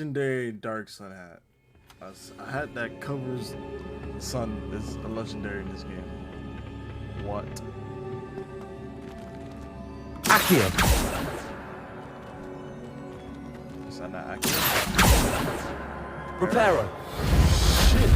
Legendary dark sun hat. A hat that covers the sun is a legendary in this game. What? Accio. Is that not accurate? Reparo. Shit.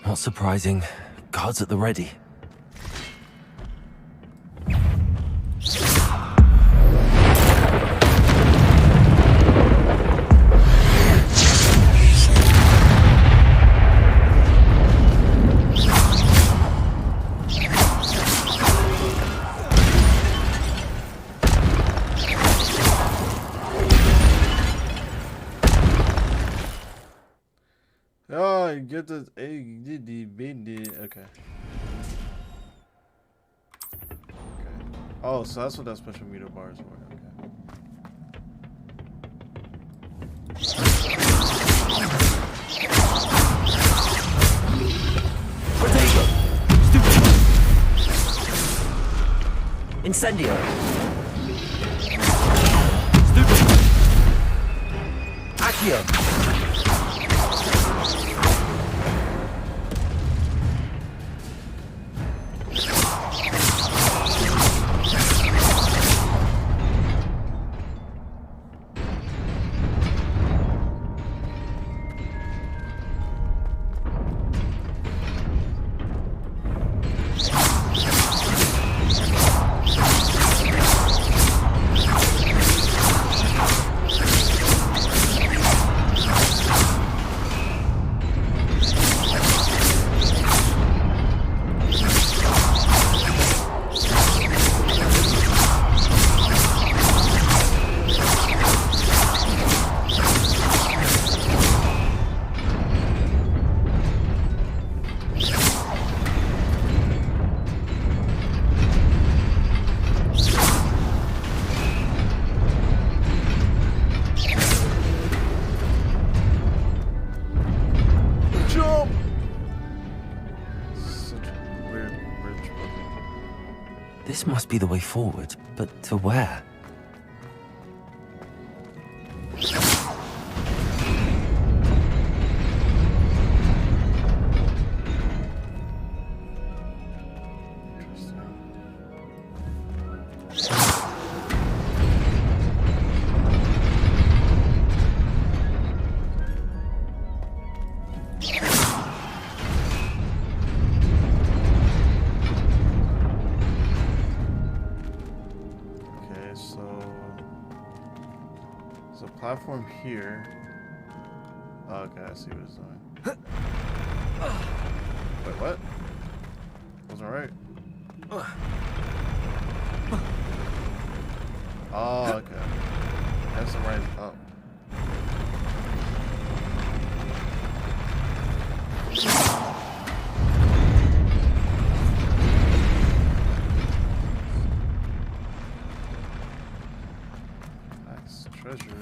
Not surprising. Guards at the ready. Oh, you get the okay. Oh, so that's what that special meter bar is for. Potato. Stupid. Incendio. Stupid. Accio. This must be the way forward, but to where? Platform here. Oh, okay, I see what it's doing. Wait, what? Wasn't right. Oh, okay. That's the right up. Nice treasure.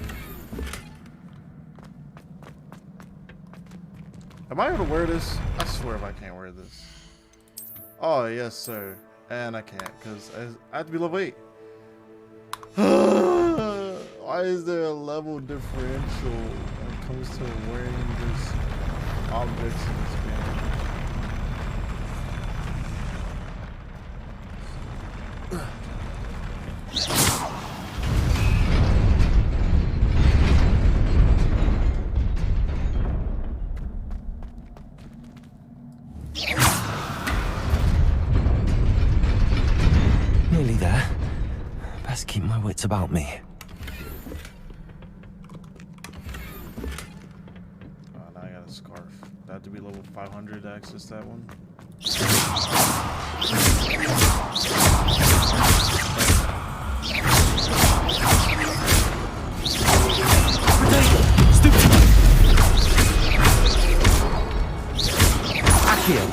Am I able to wear this? I swear if I can't wear this. Oh, yes, sir. And I can't, because I have to be level 8. Why is there a level differential when it comes to wearing this objects in this game? Nearly there. Best keep my wits about me. Now I got a scarf. That have to be level 500 to access that one. Accio.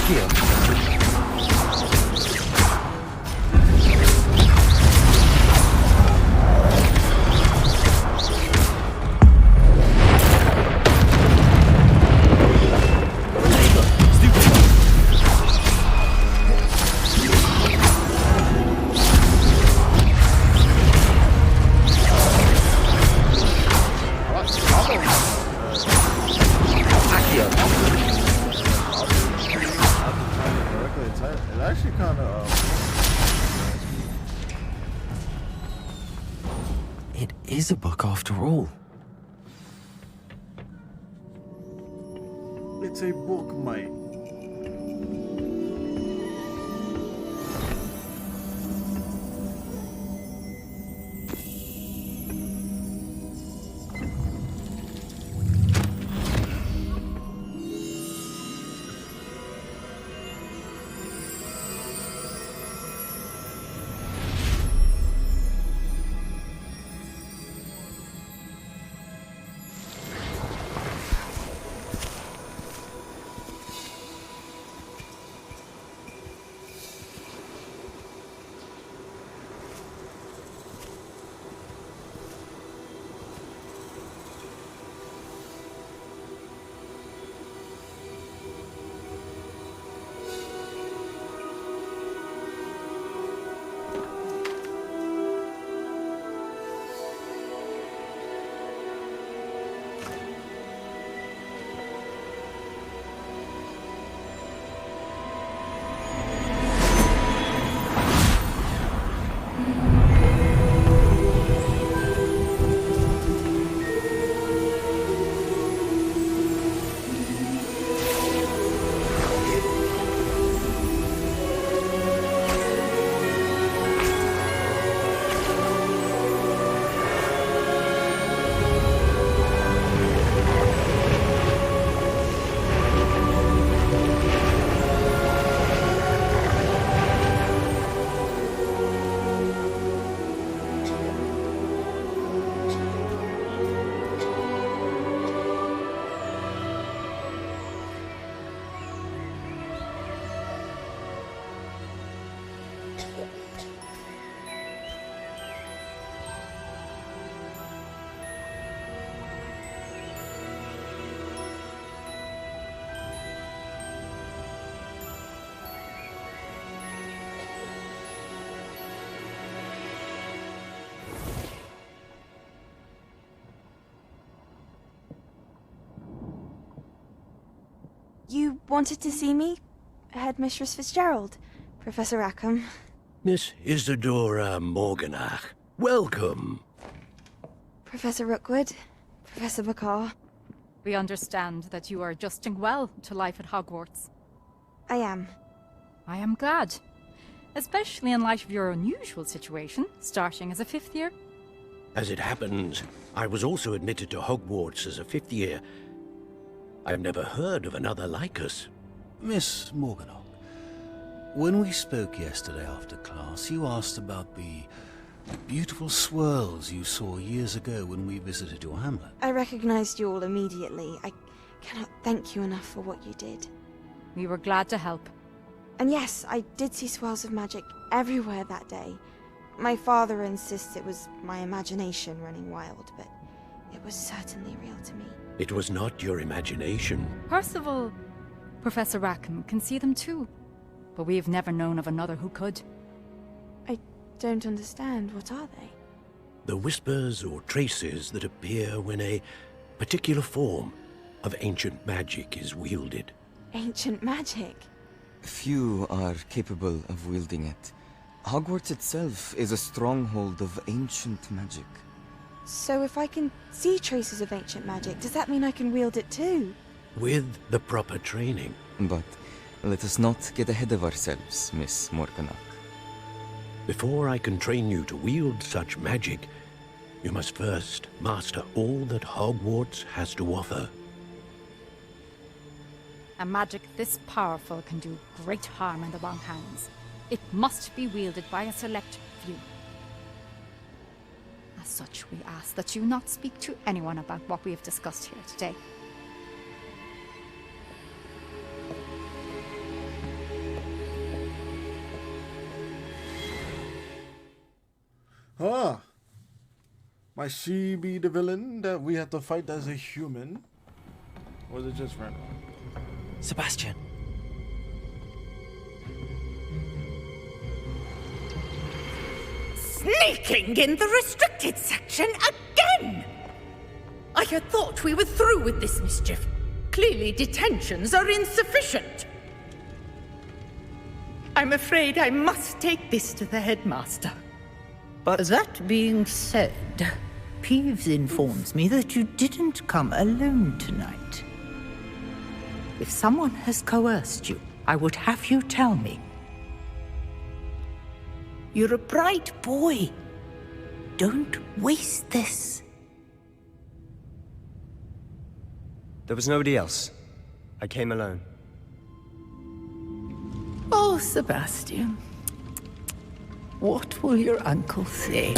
Accio. It actually kind of. It is a book after all. It's a book, mate. You wanted to see me? Headmistress Fitzgerald? Professor Rackham? Miss Isadora Morganach, welcome. Professor Rookwood? Professor Bakar? We understand that you are adjusting well to life at Hogwarts. I am. I am glad. Especially in light of your unusual situation, starting as a 5th year. As it happens, I was also admitted to Hogwarts as a 5th year. I've never heard of another like us. Miss Morganach, when we spoke yesterday after class, you asked about the beautiful swirls you saw years ago when we visited your hamlet. I recognized you all immediately. I cannot thank you enough for what you did. We were glad to help. And yes, I did see swirls of magic everywhere that day. My father insists it was my imagination running wild, but it was certainly real to me. It was not your imagination. Percival, Professor Rackham can see them too. But we've never known of another who could. I don't understand. What are they? The whispers or traces that appear when a particular form of ancient magic is wielded. Ancient magic? Few are capable of wielding it. Hogwarts itself is a stronghold of ancient magic. So if I can see traces of ancient magic, does that mean I can wield it too? With the proper training. But let us not get ahead of ourselves, Miss Morganach. Before I can train you to wield such magic, you must first master all that Hogwarts has to offer. A magic this powerful can do great harm in the wrong hands. It must be wielded by a select few. As such, we ask that you not speak to anyone about what we have discussed here today. Huh. Might she be the villain that we have to fight as a human? Or is it just random? Sebastian. Sneaking in the restricted section again! I had thought we were through with this mischief. Clearly detentions are insufficient. I'm afraid I must take this to the headmaster. But That being said, Peeves informs me that you didn't come alone tonight. If someone has coerced you, I would have you tell me. You're a bright boy. Don't waste this. There was nobody else. I came alone. Oh, Sebastian. What will your uncle say?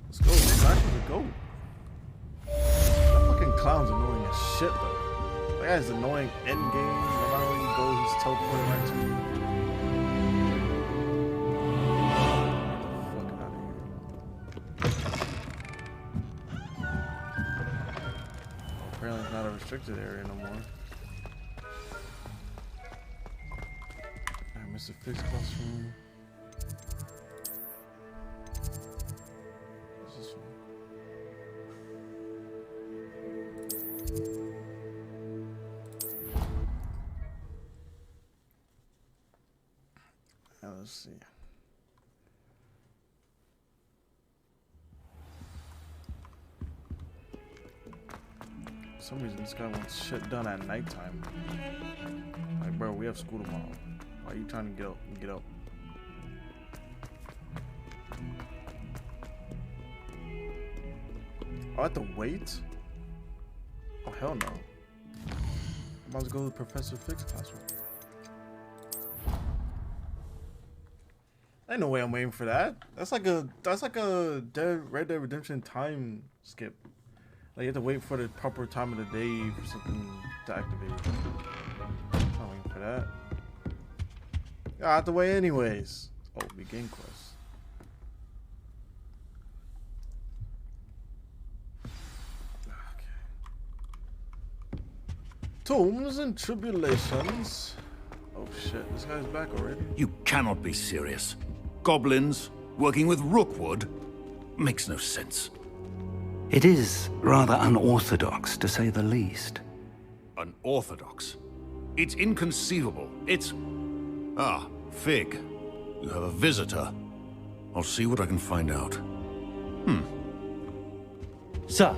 Let's go. Back to the goat. That fucking clown's annoying as shit, though. That guy's annoying end game. No matter where you go, he's teleporting right to you. Get the fuck out of here. Apparently, it's not a restricted area no more. Alright, Mr. Fix classroom. What's this one? Let's see. For some reason, this guy wants shit done at nighttime. Like, bro, we have school tomorrow. Why are you trying to get up? Get up. Oh, I have to wait? Oh, hell no. I'm about to go to Professor Fix classroom. Ain't no way I'm waiting for that. That's like a Red Dead Redemption time skip. Like you have to wait for the proper time of the day for something to activate. I'm not waiting for that. I have to wait anyways. Oh, begin quest. Okay. Tombs and tribulations. Oh shit, this guy's back already. You cannot be serious. Goblins working with Rookwood makes no sense. It is rather unorthodox, to say the least. Unorthodox? It's inconceivable. It's... Ah, Fig. You have a visitor. I'll see what I can find out. Sir,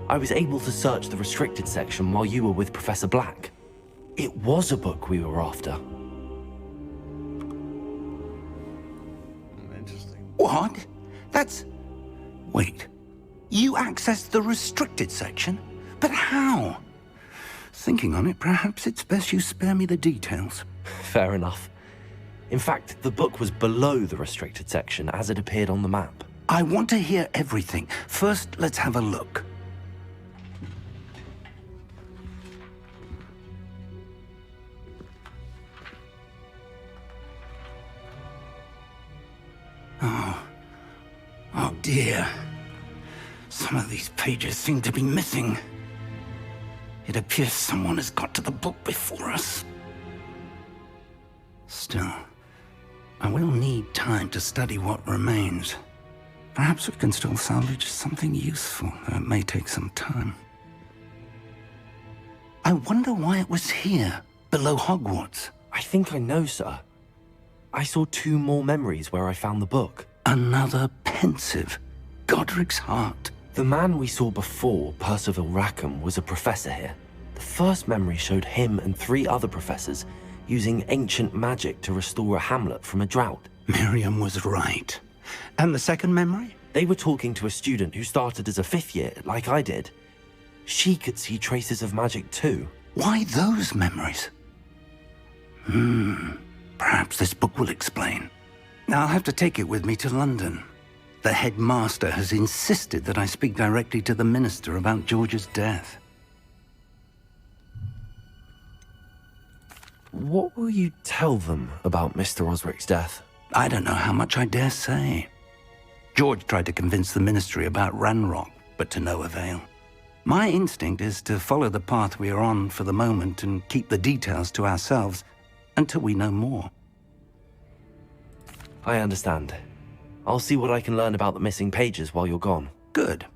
I was able to search the restricted section while you were with Professor Black. It was a book we were after. Interesting. What? That's... Wait. You accessed the restricted section? But how? Thinking on it, perhaps it's best you spare me the details. Fair enough. In fact, the book was below the restricted section as it appeared on the map. I want to hear everything. First, let's have a look. Oh dear. Some of these pages seem to be missing. It appears someone has got to the book before us. Still, I will need time to study what remains. Perhaps we can still salvage something useful, though it may take some time. I wonder why it was here, below Hogwarts. I think I know, sir. I saw 2 more memories where I found the book. Another pensive. Godric's heart. The man we saw before, Percival Rackham, was a professor here. The first memory showed him and 3 other professors using ancient magic to restore a hamlet from a drought. Miriam was right. And the second memory? They were talking to a student who started as a 5th year, like I did. She could see traces of magic too. Why those memories? Perhaps this book will explain. I'll have to take it with me to London. The headmaster has insisted that I speak directly to the minister about George's death. What will you tell them about Mr. Osric's death? I don't know how much I dare say. George tried to convince the Ministry about Ranrock, but to no avail. My instinct is to follow the path we are on for the moment and keep the details to ourselves until we know more. I understand. I'll see what I can learn about the missing pages while you're gone. Good.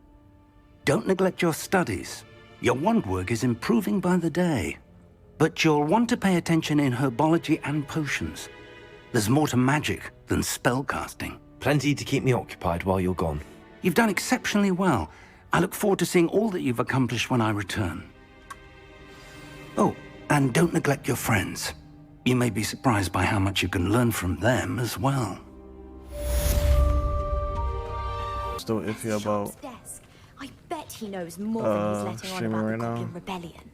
Don't neglect your studies. Your wand work is improving by the day. But you'll want to pay attention in herbology and potions. There's more to magic than spellcasting. Plenty to keep me occupied while you're gone. You've done exceptionally well. I look forward to seeing all that you've accomplished when I return. Oh, and don't neglect your friends. You may be surprised by how much you can learn from them as well. Still iffy about desk. I bet he knows more than he's letting on about right the now. Goblin Rebellion.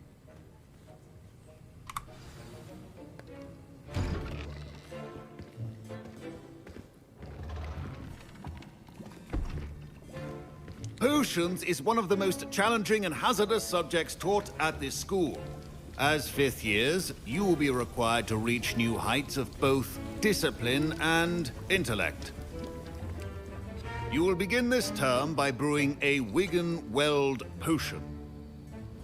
Potions is one of the most challenging and hazardous subjects taught at this school. As fifth years, you will be required to reach new heights of both discipline and intellect. You will begin this term by brewing a Wigan-Weld potion.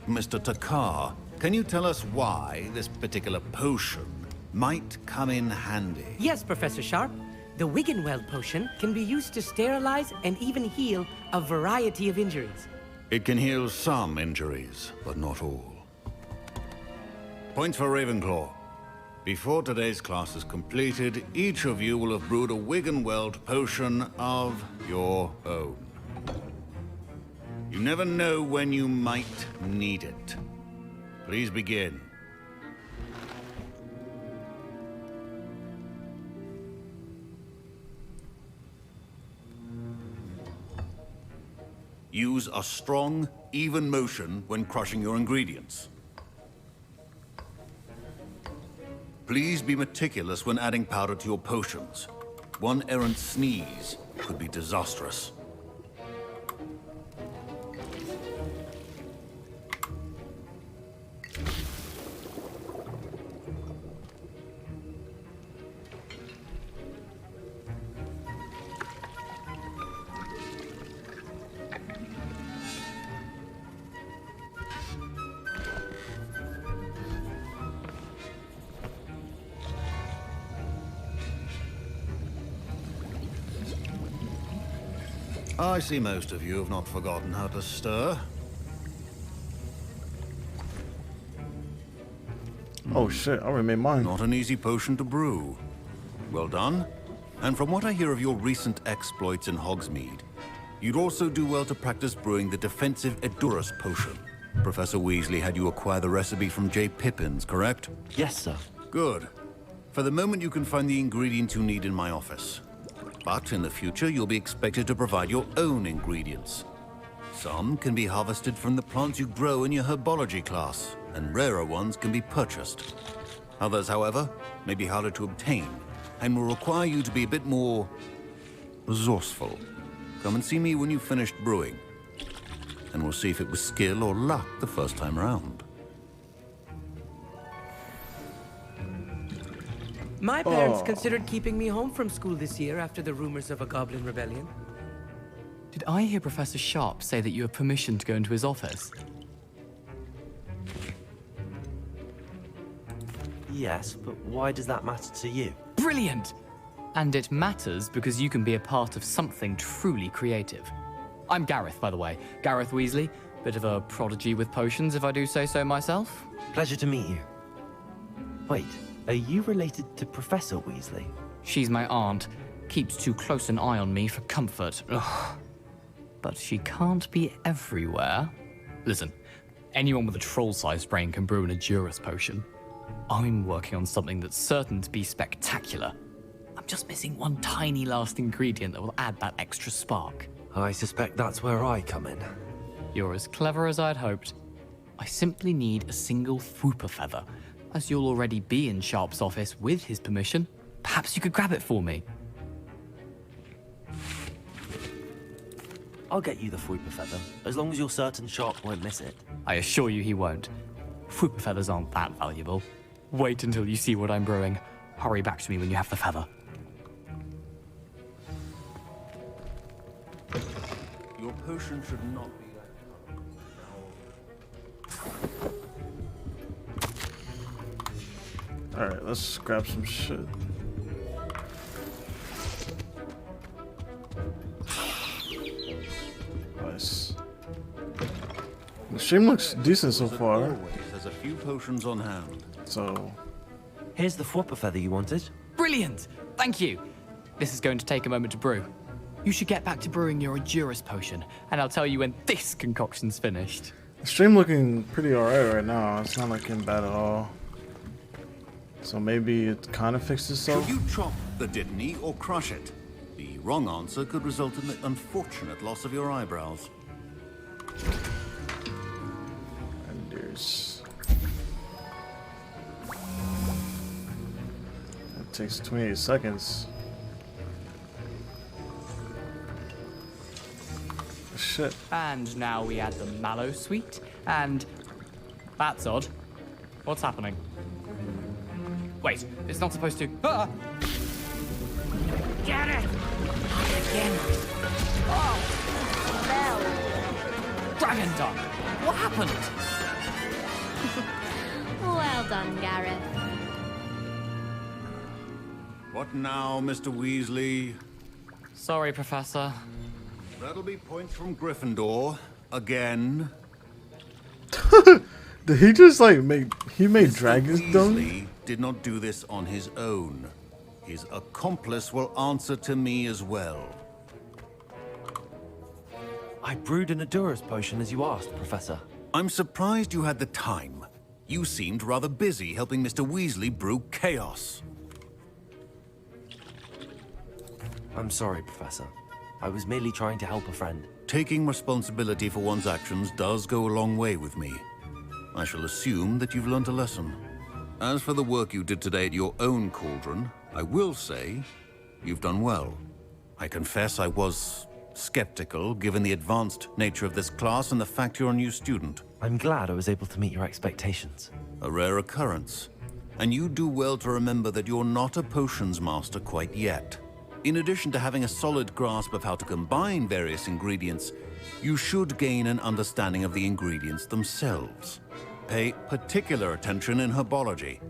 Mr. Takar, can you tell us why this particular potion might come in handy? Yes, Professor Sharp. The Wigan-Weld potion can be used to sterilize and even heal a variety of injuries. It can heal some injuries, but not all. Points for Ravenclaw. Before today's class is completed, each of you will have brewed a Wigan-Weld potion of your own. You never know when you might need it. Please begin. Use a strong, even motion when crushing your ingredients. Please be meticulous when adding powder to your potions. One errant sneeze could be disastrous. I see most of you have not forgotten how to stir. Oh shit, I already made mine. Not an easy potion to brew. Well done. And from what I hear of your recent exploits in Hogsmeade, you'd also do well to practice brewing the defensive Edurus potion. Professor Weasley had you acquire the recipe from J. Pippin's, correct? Yes, sir. Good. For the moment, you can find the ingredients you need in my office. But in the future, you'll be expected to provide your own ingredients. Some can be harvested from the plants you grow in your herbology class, and rarer ones can be purchased. Others, however, may be harder to obtain, and will require you to be a bit more resourceful. Come and see me when you've finished brewing, and we'll see if it was skill or luck the first time round. My parents considered keeping me home from school this year after the rumors of a Goblin Rebellion. Did I hear Professor Sharp say that you have permission to go into his office? Yes, but why does that matter to you? Brilliant! And it matters because you can be a part of something truly creative. I'm Gareth, by the way. Gareth Weasley. Bit of a prodigy with potions, if I do say so myself. Pleasure to meet you. Wait, are you related to Professor Weasley? She's my aunt. Keeps too close an eye on me for comfort. Ugh. But she can't be everywhere. Listen, anyone with a troll-sized brain can brew an Edurus potion. I'm working on something that's certain to be spectacular. I'm just missing one tiny last ingredient that will add that extra spark. I suspect that's where I come in. You're as clever as I'd hoped. I simply need a single Fwooper feather. As you'll already be in Sharp's office with his permission, perhaps you could grab it for me. I'll get you the Fwooper feather, as long as you're certain Sharp won't miss it. I assure you he won't. Fwooper feathers aren't that valuable. Wait until you see what I'm brewing. Hurry back to me when you have the feather. Your potion should not be that. Alright, let's grab some shit. Nice. The stream looks decent so far. There's a few potions on hand. So, here's the Fwopper feather you wanted. Brilliant! Thank you. This is going to take a moment to brew. You should get back to brewing your Edurus potion, and I'll tell you when this concoction's finished. the stream looking pretty alright right now. It's not looking bad at all. So maybe it kind of fixed itself. Should you chop the Dittany or crush it? The wrong answer could result in the unfortunate loss of your eyebrows. And there's... It takes 28 seconds. Shit. And now we add the mallow sweet, and... That's odd. What's happening? Wait, it's not supposed to... Ah! Get it! Again. Oh! Dragon Dung! What happened? Well done, Gareth. What now, Mr. Weasley? Sorry, Professor. That'll be points from Gryffindor. Again. Did he just like make... He made Mr. dragons Weasley dumb? did not do this on his own. His accomplice will answer to me as well. I brewed an Edurus potion as you asked, Professor. I'm surprised you had the time. You seemed rather busy helping Mr. Weasley brew chaos. I'm sorry, Professor. I was merely trying to help a friend. Taking responsibility for one's actions does go a long way with me. I shall assume that you've learnt a lesson. As for the work you did today at your own cauldron, I will say you've done well. I confess I was skeptical, given the advanced nature of this class and the fact you're a new student. I'm glad I was able to meet your expectations. A rare occurrence. And you do well to remember that you're not a potions master quite yet. In addition to having a solid grasp of how to combine various ingredients, you should gain an understanding of the ingredients themselves. Pay particular attention in herbology.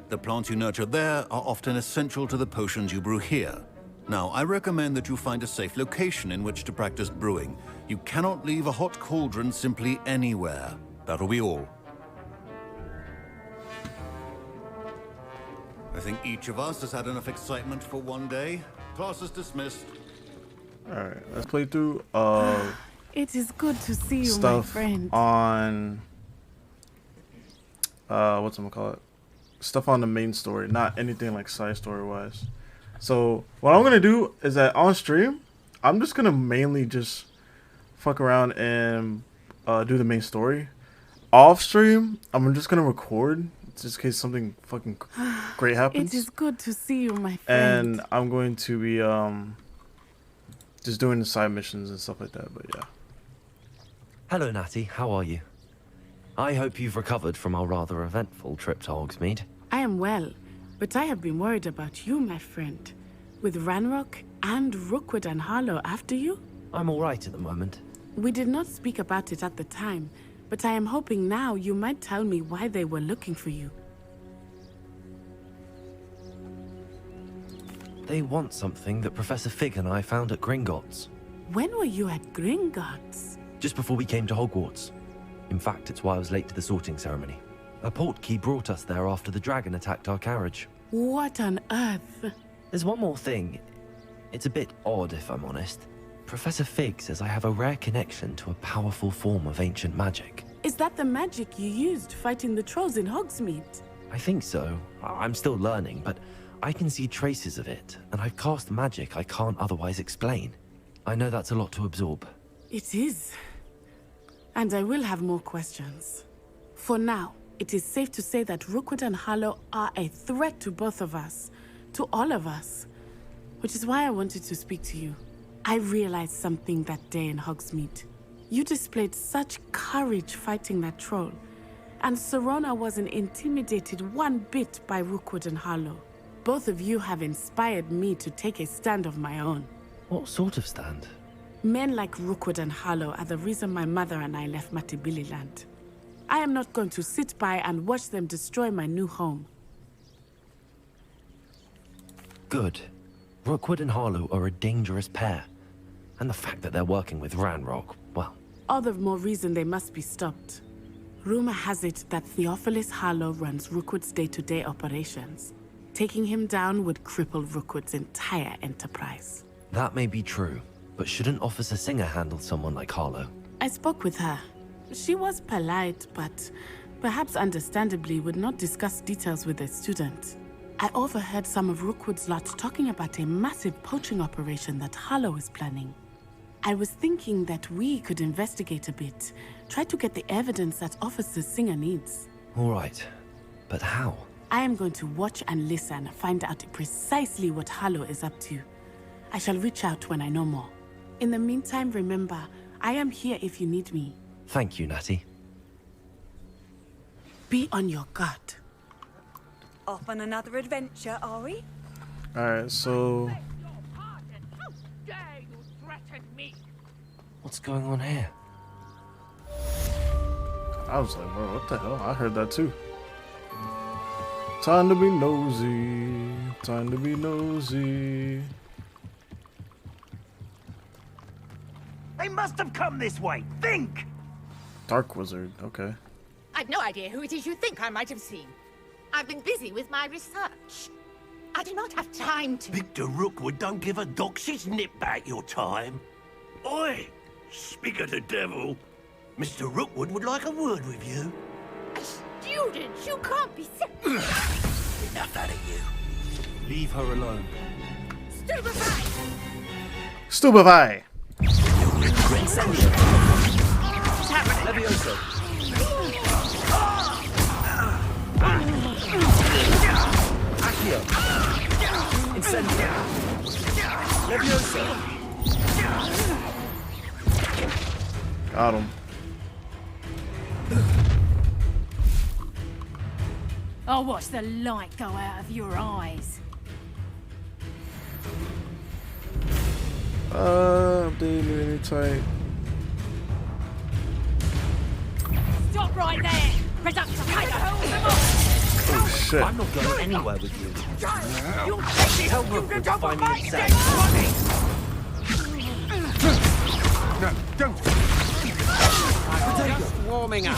The plants you nurture there are often essential to the potions you brew here. Now, I recommend that you find a safe location in which to practice brewing. You cannot leave a hot cauldron simply anywhere. That'll be all. I think each of us has had enough excitement for one day. Class is dismissed. Alright, let's play through It is good to see you, my stuff friend. on whatchamacallit? Stuff on the main story, not anything like side story wise. So what I'm gonna do is that on stream, I'm just gonna mainly just fuck around and do the main story. Off stream, I'm just gonna record just in case something fucking great happens. It is good to see you, my friend. And I'm going to be just doing the side missions and stuff like that, but yeah. Hello, Natty. How are you? I hope you've recovered from our rather eventful trip to Hogsmeade. I am well, but I have been worried about you, my friend. With Ranrock and Rookwood and Harlow after you? I'm all right at the moment. We did not speak about it at the time, but I am hoping now you might tell me why they were looking for you. They want something that Professor Fig and I found at Gringotts. When were you at Gringotts? Just before we came to Hogwarts. In fact, it's why I was late to the sorting ceremony. A portkey brought us there after the dragon attacked our carriage. What on earth? There's one more thing. It's a bit odd, if I'm honest. Professor Fig says I have a rare connection to a powerful form of ancient magic. Is that the magic you used fighting the trolls in Hogsmeade? I think so. I'm still learning, but I can see traces of it, and I've cast magic I can't otherwise explain. I know that's a lot to absorb. It is. And I will have more questions. For now, it is safe to say that Rookwood and Harlow are a threat to both of us. To all of us. Which is why I wanted to speak to you. I realized something that day in Hogsmeade. You displayed such courage fighting that troll. And Serona wasn't intimidated one bit by Rookwood and Harlow. Both of you have inspired me to take a stand of my own. What sort of stand? Men like Rookwood and Harlow are the reason my mother and I left Matibili land. I am not going to sit by and watch them destroy my new home. Good. Rookwood and Harlow are a dangerous pair. And the fact that they're working with Ranrock, well... All the more reason they must be stopped. Rumor has it that Theophilus Harlow runs Rookwood's day-to-day operations. Taking him down would cripple Rookwood's entire enterprise. That may be true, but shouldn't Officer Singer handle someone like Harlow? I spoke with her. She was polite, but perhaps understandably would not discuss details with a student. I overheard some of Rookwood's lot talking about a massive poaching operation that Harlow is planning. I was thinking that we could investigate a bit, try to get the evidence that Officer Singer needs. All right, but how? I am going to watch and listen, find out precisely what Harlow is up to. I shall reach out when I know more. In the meantime, remember, I am here if you need me. Thank you, Natty. Be on your guard. Off on another adventure, are we? Alright, so... What's going on here? I was like, bro, what the hell? I heard that too. Time to be nosy. Time to be nosy. They must have come this way. Think! Dark Wizard, okay. I've no idea who it is you think I might have seen. I've been busy with my research. I do not have time to... Victor Rookwood don't give a doxy's nip back your time. Oi! Speak of the devil. Mr. Rookwood would like a word with you. A student? You can't be so... Enough out of you. Leave her alone. Stupefy! Stupefy! Levioso. Accio. Incendio. Levioso. Got him. I'll watch the light go out of your eyes. Updating tight. Stop right there! Productive! Oh shit. I'm not going anywhere with you. Tell Rookwood to find me inside. No, don't! Just warming up.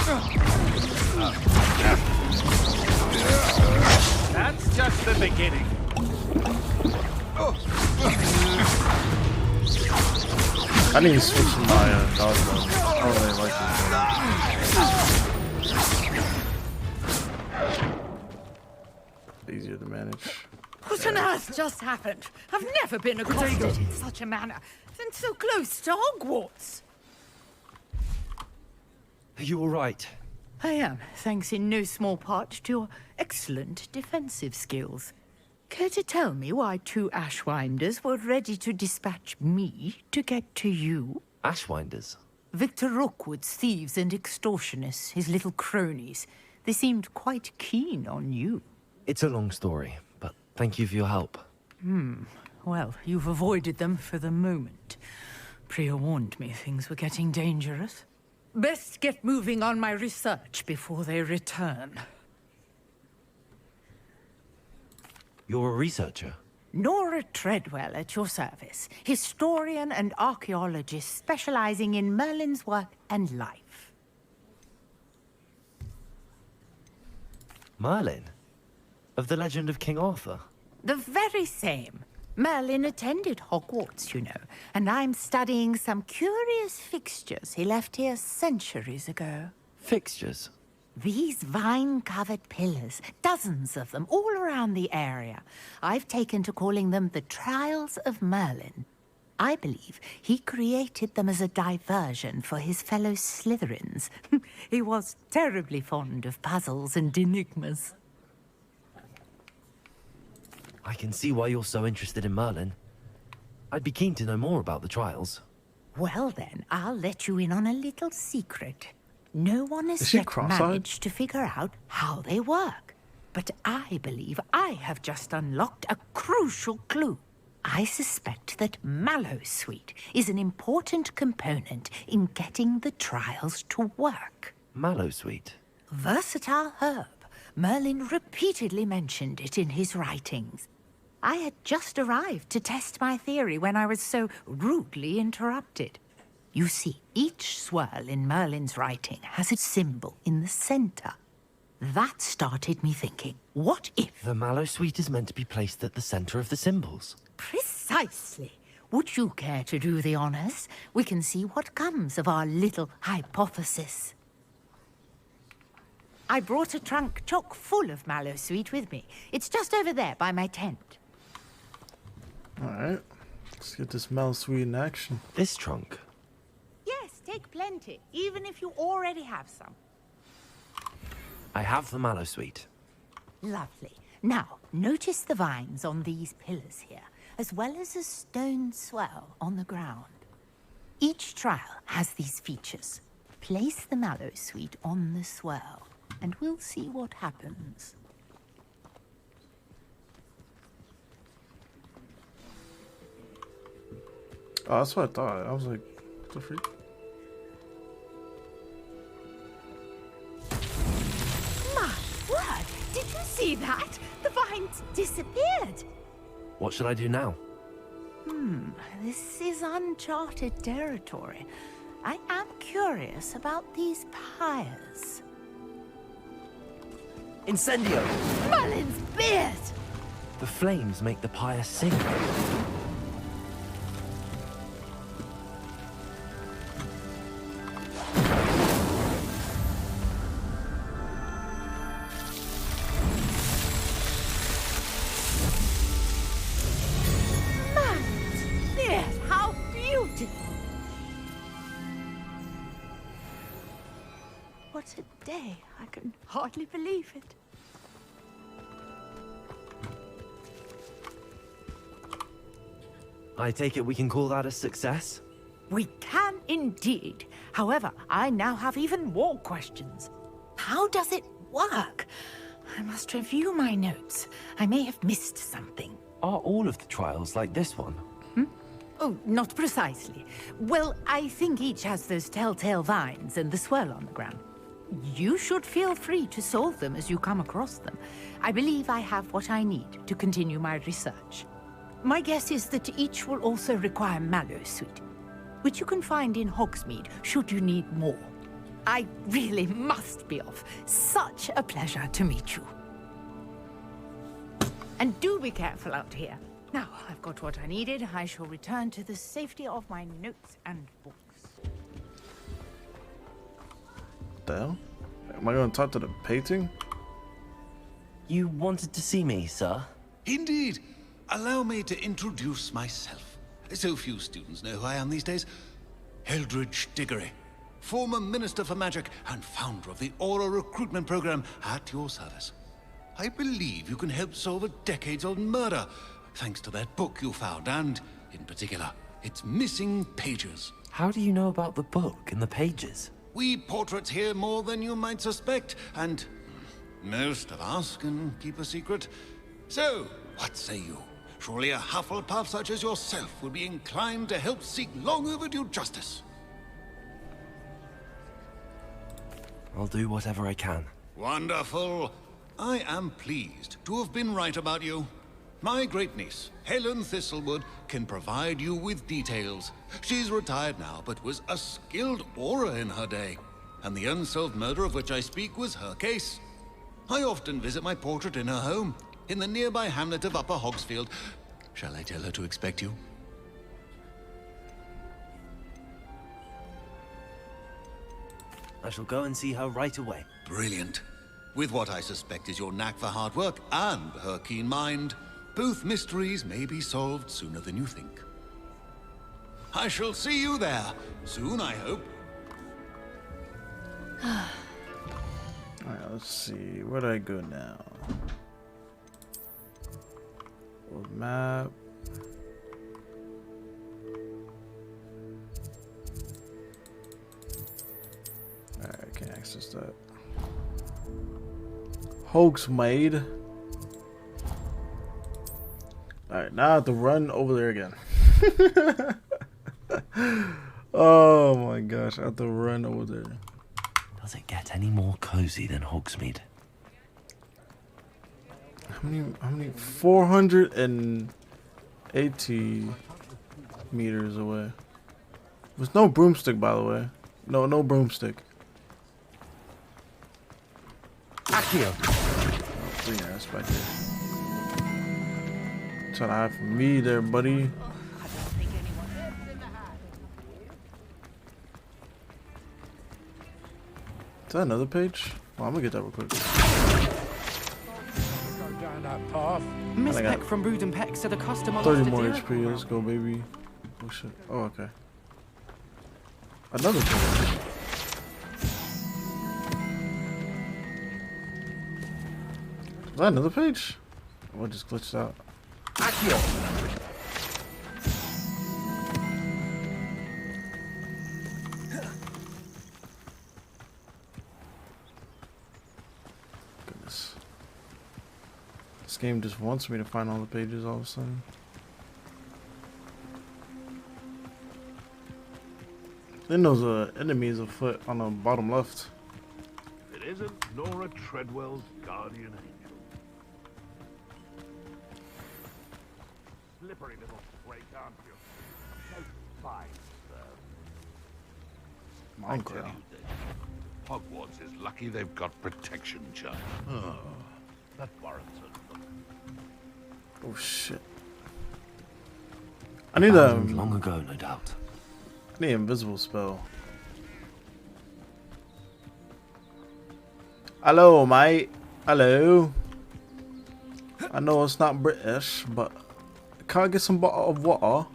That's just the beginning. I need to switch to my dog mode. I don't really like this. Easier to manage. What on earth just happened? I've never been accosted in such a manner, and so close to Hogwarts. Are you all right? I am, thanks in no small part to your excellent defensive skills. Care to tell me why two Ashwinders were ready to dispatch me to get to you? Ashwinders? Victor Rookwood's thieves and extortionists, his little cronies. They seemed quite keen on you. It's a long story, but thank you for your help. Well, you've avoided them for the moment. Priya warned me things were getting dangerous. Best get moving on my research before they return. You're a researcher? Nora Treadwell at your service. Historian and archaeologist specializing in Merlin's work and life. Merlin? Of the legend of King Arthur? The very same. Merlin attended Hogwarts, you know, and I'm studying some curious fixtures he left here centuries ago. Fixtures? These vine-covered pillars, dozens of them, all around the area. I've taken to calling them the Trials of Merlin. I believe he created them as a diversion for his fellow Slytherins. He was terribly fond of puzzles and enigmas. I can see why you're so interested in Merlin. I'd be keen to know more about the trials. Well then, I'll let you in on a little secret. No one has yet managed to figure out how they work. But I believe I have just unlocked a crucial clue. I suspect that Mallowsweet is an important component in getting the trials to work. Mallowsweet? Versatile herb. Merlin repeatedly mentioned it in his writings. I had just arrived to test my theory when I was so rudely interrupted. You see, each swirl in Merlin's writing has a symbol in the center. That started me thinking, what if... The Mallowsweet is meant to be placed at the center of the symbols. Precisely. Would you care to do the honors? We can see what comes of our little hypothesis. I brought a trunk chock full of Mallowsweet with me. It's just over there by my tent. Alright. Let's get this Mallowsweet in action. This trunk? Yes, take plenty, even if you already have some. I have the Mallowsweet. Lovely. Now, notice the vines on these pillars here, as well as a stone swell on the ground. Each trial has these features. Place the Mallowsweet on the swell, and we'll see what happens. Oh, that's what I thought. I was like, what the freak? My word! Did you see that? The vines disappeared! What should I do now? This is uncharted territory. I am curious about these pyres. Incendio! Merlin's beard! The flames make the pyre sing. What a day. I can hardly believe it. I take it we can call that a success? We can indeed. However, I now have even more questions. How does it work? I must review my notes. I may have missed something. Are all of the trials like this one? Oh, not precisely. Well, I think each has those telltale vines and the swirl on the ground. You should feel free to solve them as you come across them. I believe I have what I need to continue my research. My guess is that each will also require Mallowsweet, which you can find in Hogsmeade should you need more. I really must be off. Such a pleasure to meet you. And do be careful out here. Now, I've got what I needed. I shall return to the safety of my notes and books. The hell? Am I going to talk to the painting? You wanted to see me, sir? Indeed. Allow me to introduce myself. So few students know who I am these days. Eldridge Diggory, former Minister for Magic and founder of the Aura Recruitment Program, at your service. I believe you can help solve a decades-old murder, thanks to that book you found, and, in particular, its missing pages. How do you know about the book and the pages? We portraits hear more than you might suspect, and most of us can keep a secret. So, what say you? Surely a Hufflepuff such as yourself would be inclined to help seek long overdue justice. I'll do whatever I can. Wonderful. I am pleased to have been right about you. My great-niece, Helen Thistlewood, can provide you with details. She's retired now, but was a skilled aura in her day. And the unsolved murder of which I speak was her case. I often visit my portrait in her home, in the nearby hamlet of Upper Hogsfield. Shall I tell her to expect you? I shall go and see her right away. Brilliant. With what I suspect is your knack for hard work and her keen mind, both mysteries may be solved sooner than you think. I shall see you there, soon, I hope. Alright, let's see. Where do I go now? World map. Alright, I can't access that. Hogsmeade. Alright, now I have to run over there again. Oh my gosh, I have to run over there. Does it get any more cozy than Hogsmeade? How many? 480 meters away. There's no broomstick, by the way. No broomstick. Accio! Oh, green ass back there. Trying to hide from me there, buddy. Is that another page? Well, I'm gonna get that real quick. Miss I got Peck from Brood and Peck said a customer 30 lost a more deer. HP. Let's go, baby. Oh shit. Oh, okay. Another page. Is that another page? Oh, I just glitched out. Accio! Goodness. This game just wants me to find all the pages all of a sudden. Then there's enemies afoot on the bottom left. It isn't Nora Treadwell's guardian angel. Slippery little freak, aren't you? So fine, sir. I tell you this, Hogwarts is lucky they've got protection, Chuck. Oh, that warrants a look. Oh shit. I need long ago, no doubt. I need an invisible spell. Hello, mate. Hello. I know it's not British, but can I get some bottle of water?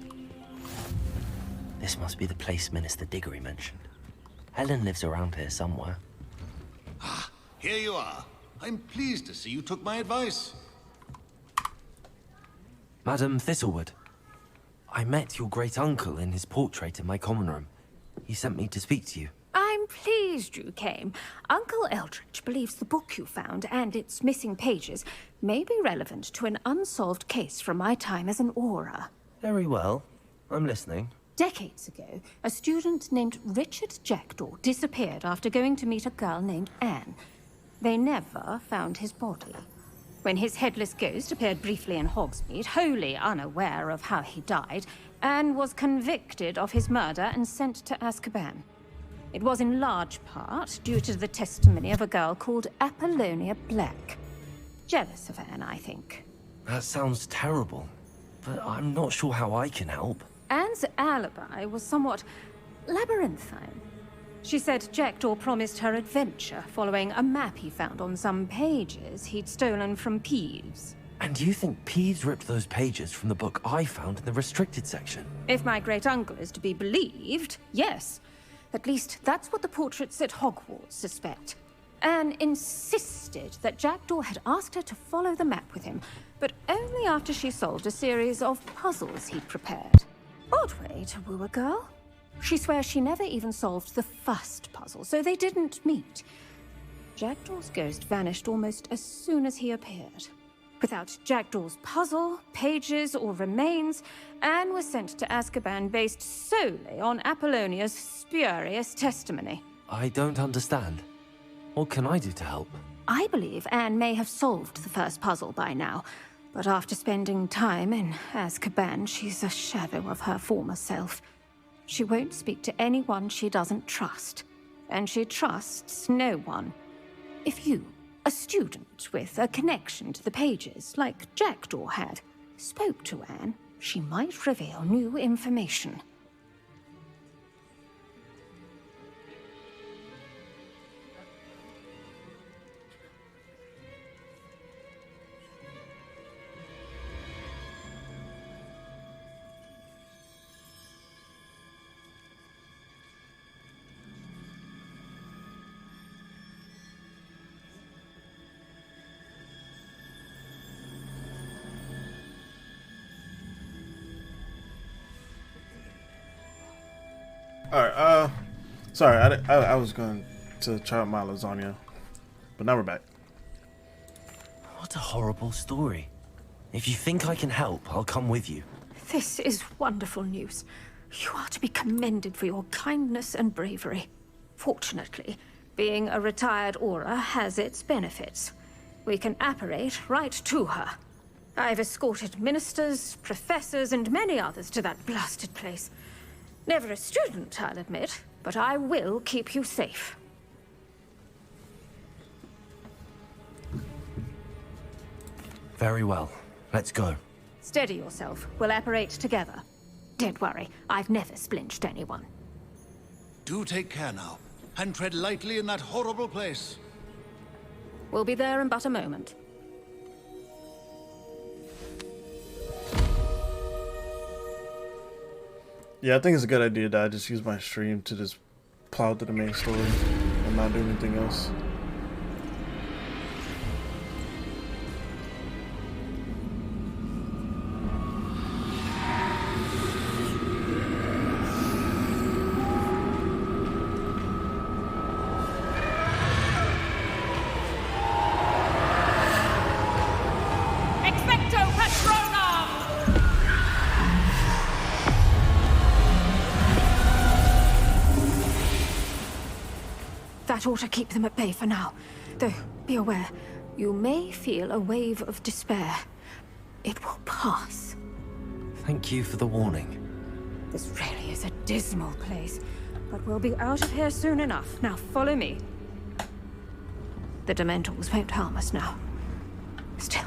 This must be the place Minister Diggory mentioned. Helen lives around here somewhere. Ah, here you are. I'm pleased to see you took my advice. Madam Thistlewood, I met your great-uncle in his portrait in my common room. He sent me to speak to you. I'm pleased you came. Uncle Eldridge believes the book you found and its missing pages may be relevant to an unsolved case from my time as an aura. Very well. I'm listening. Decades ago, a student named Richard Jackdaw disappeared after going to meet a girl named Anne. They never found his body. When his headless ghost appeared briefly in Hogsmeade, wholly unaware of how he died, Anne was convicted of his murder and sent to Azkaban. It was in large part due to the testimony of a girl called Apollonia Black. Jealous of Anne, I think. That sounds terrible, but I'm not sure how I can help. Anne's alibi was somewhat labyrinthine. She said Jackdaw promised her adventure following a map he found on some pages he'd stolen from Peeves. And you think Peeves ripped those pages from the book I found in the restricted section? If my great-uncle is to be believed, yes. At least that's what the portraits at Hogwarts suspect. Anne insisted that Jackdaw had asked her to follow the map with him, but only after she solved a series of puzzles he'd prepared. Odd way to woo a girl. She swears she never even solved the first puzzle, so they didn't meet. Jackdaw's ghost vanished almost as soon as he appeared. Without Jackdaw's puzzle, pages, or remains, Anne was sent to Azkaban based solely on Apollonia's spurious testimony. I don't understand. What can I do to help? I believe Anne may have solved the first puzzle by now, but after spending time in Azkaban, she's a shadow of her former self. She won't speak to anyone she doesn't trust, and she trusts no one. If you, a student with a connection to the pages, like Jackdaw had, spoke to Anne, she might reveal new information. Alright, sorry, I was going to to try out my lasagna. But now we're back. What a horrible story. If you think I can help, I'll come with you. This is wonderful news. You are to be commended for your kindness and bravery. Fortunately, being a retired Auror has its benefits. We can apparate right to her. I've escorted ministers, professors, and many others to that blasted place. Never a student, I'll admit, but I will keep you safe. Very well. Let's go. Steady yourself. We'll apparate together. Don't worry, I've never splinched anyone. Do take care now, and tread lightly in that horrible place. We'll be there in but a moment. Yeah, I think it's a good idea that I just use my stream to just plow through the main story and not do anything else. That ought to keep them at bay for now. Though, be aware, you may feel a wave of despair. It will pass. Thank you for the warning. This really is a dismal place, but we'll be out of here soon enough. Now follow me. The Dementors won't harm us now. Still,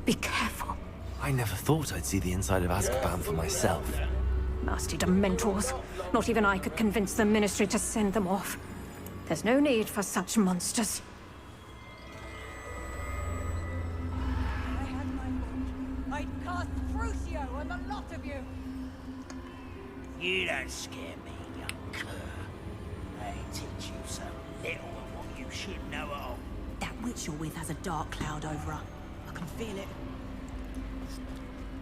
be careful. I never thought I'd see the inside of Azkaban for myself. Nasty Dementors. Not even I could convince the Ministry to send them off. There's no need for such monsters. I'd cast Crucio on the lot of you. You don't scare me, young cur. They teach you so little of what you should know of. That witch you're with has a dark cloud over her. I can feel it.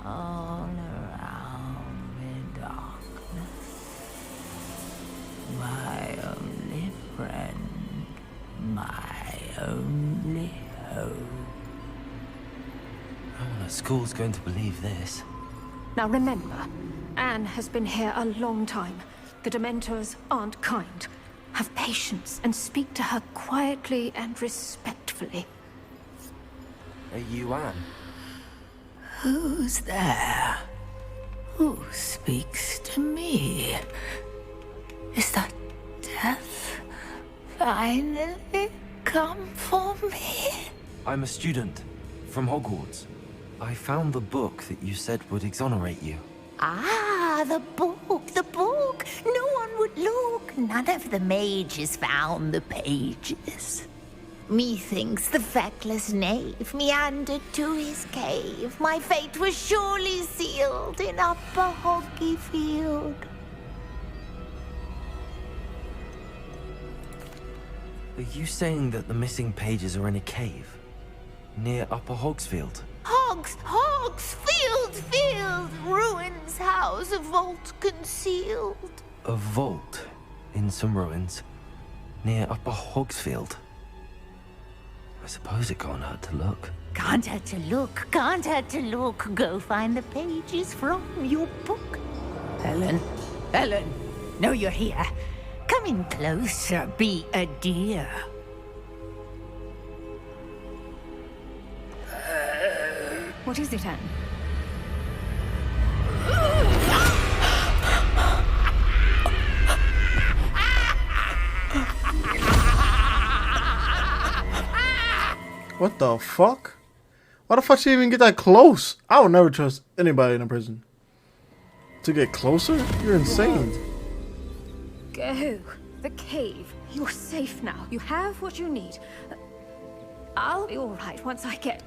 All around me darkness. My only friend, my only hope. No one at school's going to believe this. Now remember, Anne has been here a long time. The Dementors aren't kind. Have patience and speak to her quietly and respectfully. Are you Anne? Who's there? Who speaks to me? Is that death finally come for me? I'm a student from Hogwarts. I found the book that you said would exonerate you. Ah, the book, the book. No one would look. None of the mages found the pages. Methinks the feckless knave meandered to his cave. My fate was surely sealed in Upper Hoggyfield. Are you saying that the missing pages are in a cave? Near Upper Hogsfield? Field, ruins house, a vault concealed. A vault in some ruins near Upper Hogsfield. I suppose it can't hurt to look. Can't hurt to look. Go find the pages from your book. Helen, know you're here. Come in closer, be a dear. What is it, Anne? What the fuck? Why the fuck she even get that close? I would never trust anybody in a prison. To get closer? You're insane. Go. The cave. You're safe now. You have what you need. I'll be alright once I get...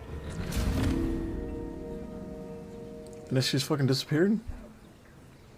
Unless she's fucking disappeared?